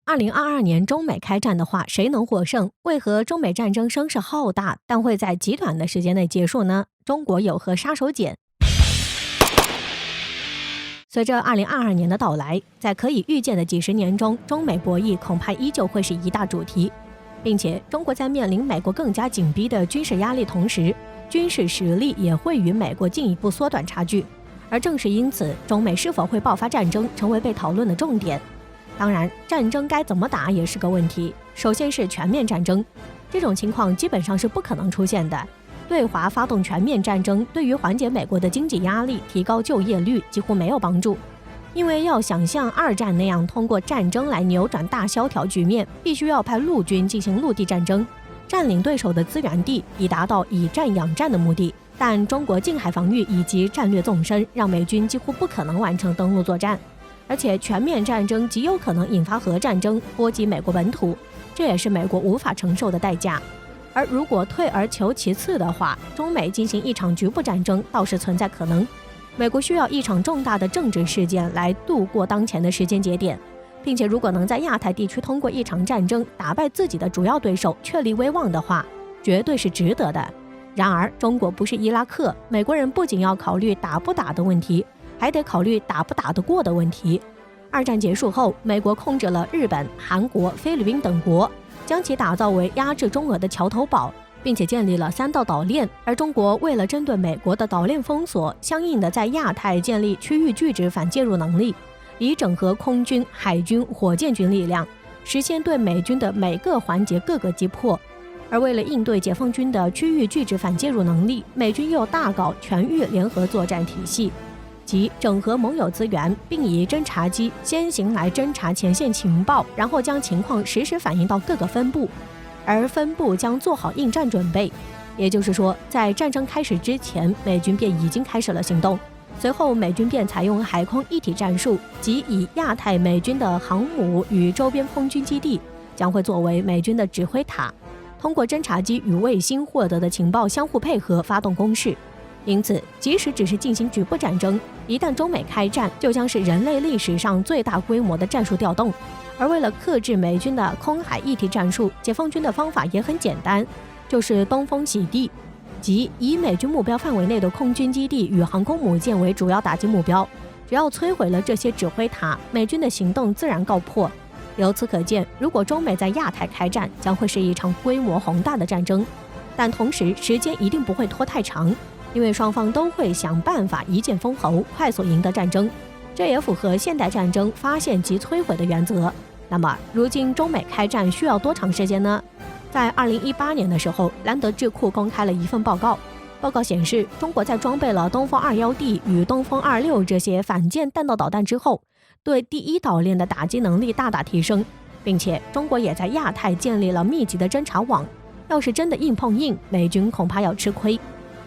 2022年中美开战的话，谁能获胜？为何中美战争声势浩大，但会在极短的时间内结束呢？中国有何杀手锏？随着2022年的到来，在可以预见的几十年中，中美博弈恐怕依旧会是一大主题，并且中国在面临美国更加紧逼的军事压力同时，军事实力也会与美国进一步缩短差距。而正是因此，中美是否会爆发战争成为被讨论的重点。当然，战争该怎么打也是个问题。首先是全面战争，这种情况基本上是不可能出现的。对华发动全面战争，对于缓解美国的经济压力、提高就业率几乎没有帮助。因为要想像二战那样通过战争来扭转大萧条局面，必须要派陆军进行陆地战争，占领对手的资源地，以达到以战养战的目的。但中国近海防御以及战略纵深，让美军几乎不可能完成登陆作战。而且全面战争极有可能引发核战争，波及美国本土，这也是美国无法承受的代价。而如果退而求其次的话，中美进行一场局部战争倒是存在可能。美国需要一场重大的政治事件来度过当前的时间节点，并且如果能在亚太地区通过一场战争打败自己的主要对手，确立威望的话，绝对是值得的。然而，中国不是伊拉克，美国人不仅要考虑打不打的问题，还得考虑打不打得过的问题。二战结束后，美国控制了日本、韩国、菲律宾等国，将其打造为压制中俄的桥头堡，并且建立了3道岛链。而中国为了针对美国的岛链封锁，相应的在亚太建立区域拒止反介入能力，以整合空军、海军、火箭军力量，实现对美军的每个环节各个击破。而为了应对解放军的区域拒止反介入能力，美军又大搞全域联合作战体系，即整合盟友资源，并以侦察机先行来侦察前线情报，然后将情况实时反映到各个分部，而分部将做好应战准备。也就是说，在战争开始之前，美军便已经开始了行动。随后，美军便采用海空一体战术，即以亚太美军的航母与周边空军基地将会作为美军的指挥塔，通过侦察机与卫星获得的情报相互配合，发动攻势。因此，即使只是进行局部战争，一旦中美开战，就将是人类历史上最大规模的战术调动。而为了克制美军的空海一体战术，解放军的方法也很简单，就是东风洗地，即以美军目标范围内的空军基地与航空母舰为主要打击目标。只要摧毁了这些指挥塔，美军的行动自然告破。由此可见，如果中美在亚太开战，将会是一场规模宏大的战争，但同时时间一定不会拖太长，因为双方都会想办法一剑封喉，快速赢得战争。这也符合现代战争发现及摧毁的原则。那么，如今中美开战需要多长时间呢？在2018年的时候，兰德智库公开了一份报告。报告显示，中国在装备了东风 21D 与东风26这些反舰弹道导弹之后，对第一岛链的打击能力大大提升，并且中国也在亚太建立了密集的侦察网。要是真的硬碰硬，美军恐怕要吃亏。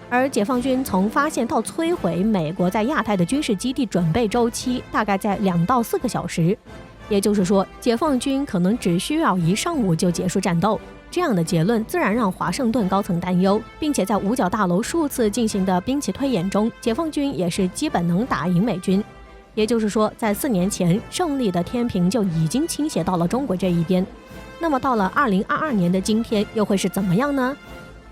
而解放军从发现到摧毁美国在亚太的军事基地准备周期大概在2到4个小时，也就是说，解放军可能只需要1上午就结束战斗。这样的结论自然让华盛顿高层担忧，并且在五角大楼数次进行的兵棋推演中，解放军也是基本能打赢美军。也就是说，在4年前，胜利的天平就已经倾斜到了中国这一边。那么到了2022年的今天，又会是怎么样呢？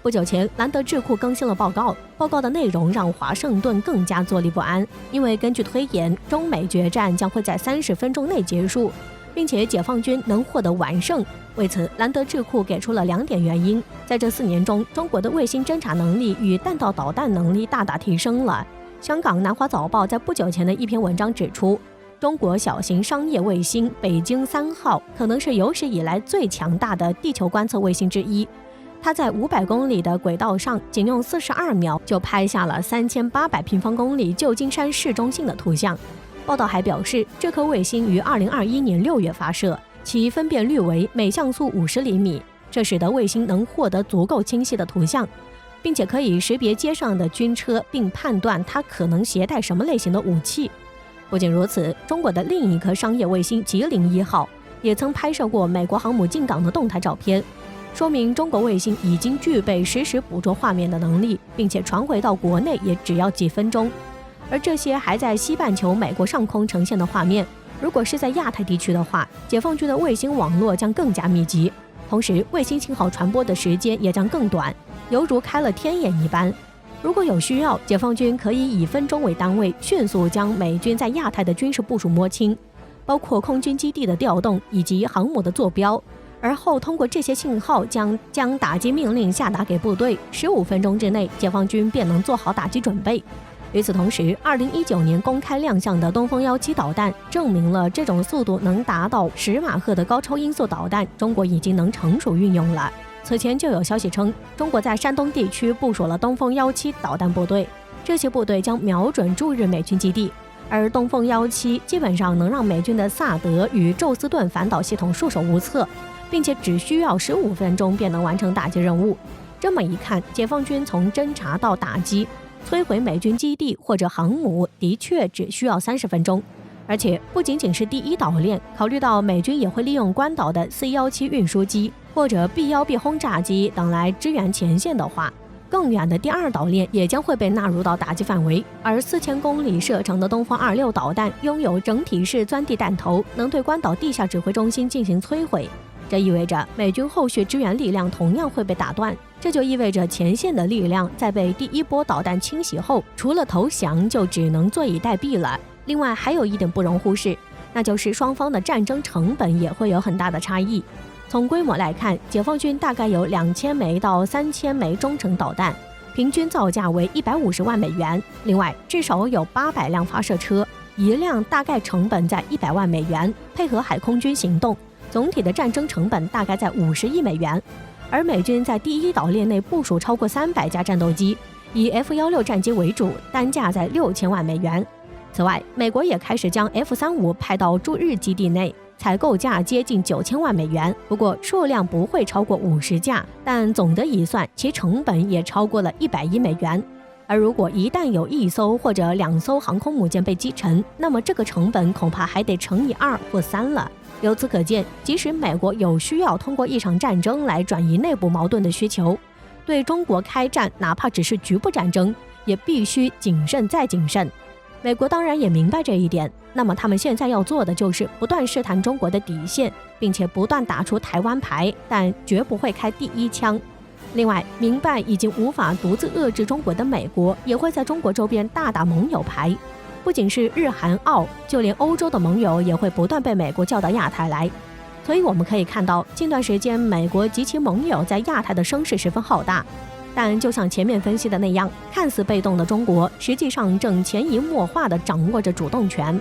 不久前，兰德智库更新了报告，报告的内容让华盛顿更加坐立不安，因为根据推演，中美决战将会在30分钟内结束，并且解放军能获得完胜。为此，兰德智库给出了2点原因。在这4年中，中国的卫星侦察能力与弹道导弹能力大大提升了。香港南华早报在不久前的一篇文章指出，中国小型商业卫星北京3号可能是有史以来最强大的地球观测卫星之一。它在500公里的轨道上，仅用42秒就拍下了3800平方公里旧金山市中心的图像。报道还表示，这颗卫星于2021年6月发射，其分辨率为每像素50厘米，这使得卫星能获得足够清晰的图像，并且可以识别街上的军车，并判断它可能携带什么类型的武器。不仅如此，中国的另一颗商业卫星吉林1号也曾拍摄过美国航母进港的动态照片，说明中国卫星已经具备实时捕捉画面的能力，并且传回到国内也只要几分钟。而这些还在西半球美国上空呈现的画面，如果是在亚太地区的话，解放军的卫星网络将更加密集，同时卫星信号传播的时间也将更短，犹如开了天眼一般。如果有需要，解放军可以以分钟为单位，迅速将美军在亚太的军事部署摸清，包括空军基地的调动以及航母的坐标，而后通过这些信号将打击命令下达给部队，15分钟之内，解放军便能做好打击准备。与此同时，2019年公开亮相的东风17导弹证明了这种速度能达到10马赫的高超音速导弹，中国已经能成熟运用了。此前就有消息称，中国在山东地区部署了东风17导弹部队，这些部队将瞄准驻日美军基地，而东风17基本上能让美军的萨德与宙斯盾反导系统束手无策，并且只需要15分钟便能完成打击任务。这么一看，解放军从侦察到打击，摧毁美军基地或者航母的确只需要30分钟。而且不仅仅是第一岛链，考虑到美军也会利用关岛的 C-17运输机或者 B-1B 轰炸机等来支援前线的话，更远的第二岛链也将会被纳入到打击范围。而4000公里射程的东风26导弹拥有整体式钻地弹头，能对关岛地下指挥中心进行摧毁。这意味着美军后续支援力量同样会被打断，这就意味着前线的力量在被第一波导弹清洗后，除了投降就只能坐以待毙了。另外还有一点不容忽视，那就是双方的战争成本也会有很大的差异。从规模来看，解放军大概有2000枚到3000枚中程导弹，平均造价为150万美元。另外至少有800辆发射车，一辆大概成本在100万美元，配合海空军行动，总体的战争成本大概在50亿美元。而美军在第一岛链内部署超过300架战斗机，以 F-16战机为主，单价在6000万美元。此外，美国也开始将 F-35派到驻日基地内，采购价接近9000万美元，不过数量不会超过50架，但总的一算，其成本也超过了100亿美元。而如果一旦有1艘或者2艘航空母舰被击沉，那么这个成本恐怕还得乘以2或3了。由此可见，即使美国有需要通过一场战争来转移内部矛盾的需求，对中国开战，哪怕只是局部战争，也必须谨慎再谨慎。美国当然也明白这一点，那么他们现在要做的就是不断试探中国的底线，并且不断打出台湾牌，但绝不会开第一枪。另外，明白已经无法独自遏制中国的美国，也会在中国周边大打盟友牌。不仅是日韩澳，就连欧洲的盟友也会不断被美国叫到亚太来。所以我们可以看到，近段时间美国及其盟友在亚太的声势十分浩大。但就像前面分析的那样，看似被动的中国，实际上正潜移默化地掌握着主动权。